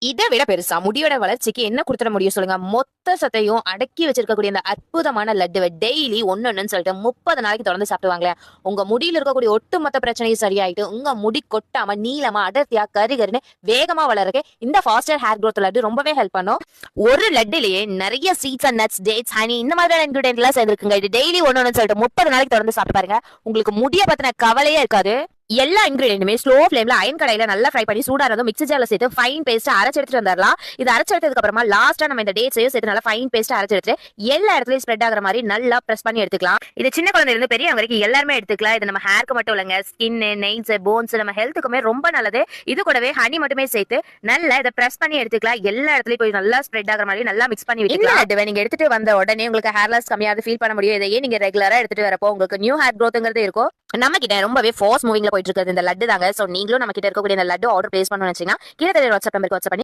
இதை விட பெருசா முடியோட வளர்ச்சிக்கு என்ன கொடுத்துட முடியும் சொல்லுங்க? மொத்த சத்தையும் அடக்கி வச்சிருக்கக்கூடிய இந்த அற்புதமான லட்டுவை டெய்லி ஒன்னொன்னு சொல்லிட்டு 30 நாளைக்கு தொடர்ந்து சாப்பிடுவாங்களே, உங்க முடியில இருக்கக்கூடிய ஒட்டுமொத்த பிரச்சனையும் சரியாயிட்டு உங்க முடி கொட்டாம நீளமா அடர்த்தியா கருகருன்னு வேகமா வளர்றதுக்கு இந்த ஃபாஸ்டர் ஹேர் growth லட்டு ரொம்பவே ஹெல்ப் பண்ணும். ஒரு லட்டுலயே நிறைய seeds and nuts, dates, honey இந்த மாதிரியான இன்கிரிடியன்ட் எல்லாம் சேர்ந்துருக்குங்க. இது டெய்லி ஒன்னொன்னு சொல்லிட்டு 30 நாளைக்கு தொடர்ந்து சாப்பிட்டு பாருங்க. உங்களுக்கு முடிய பத்தின கவலையே இருக்காது. எல்லா இன்கிரிடியன்ட்டுமே ஸ்லோ ஃபிளேம்ல அயன் கடையில நல்லா ஃப்ரை பண்ணி சூடானதும் மிக்ஸி ஜார்ல சேர்த்து ஃபைன் பேஸ்ட் அரைச்சு எடுத்துட்டு வந்துடலாம். இது அரைச்சு எடுத்ததுக்கு அப்புறமா லாஸ்டா நம்ம இந்த டேட்ஸையும் சேர்த்து நல்லா ஃபைன் பேஸ்ட் அரைச்சு எடுத்து எல்லா இடத்துலயும் ஸ்ப்ரெட் ஆகிற மாதிரி நல்லா பிரஸ் பண்ணி எடுத்துக்கலாம். இது சின்ன குழந்தைல இருந்து பெரியவங்க வரைக்கும் எல்லாருமே எடுத்துக்கலாம். இது நம்ம ஹேருக்கு மட்டும் இல்லைங்க, ஸ்கின், நெயில்ஸ், போன்ஸ், நம்ம ஹெல்த்துக்குமே ரொம்ப நல்லது. இது கூடவே ஹனி மட்டுமே சேர்த்து நல்லா இதை பிரஸ் பண்ணி எடுத்துக்கலாம். எல்லா இடத்துலயும் போய் நல்லா ஸ்ப்ரெட் ஆகிற மாதிரி நல்லா மிக்ஸ் பண்ணி விட்டுக்கலாம். இந்த நீங்க எடுத்துட்டு வந்த உடனே உங்களுக்கு ஹேர் லாஸ் கம்மியாவது ஃபீல் பண்ண முடியும். இதையே நீங்க ரெகுலரா எடுத்துட்டு வரப்போ உங்களுக்கு நியூ ஹேர் growthங்கிறது இருக்கும். நம்ம கிட்ட ரொம்பவே ஃபாஸ்ட் மூவிங்ல போயிட்டு இருக்கிறது இந்த லட்டு தாங்க. சோ நீங்களும் நம்ம கிட்ட இருக்கக்கூடிய இந்த லட்டு ஆர்டர் பிளேஸ் பண்ணணும்னு வச்சீங்கன்னா கீழே தெரிய வாட்ஸ்அப் நம்பருக்கு வாட்ஸ்அப் பண்ணி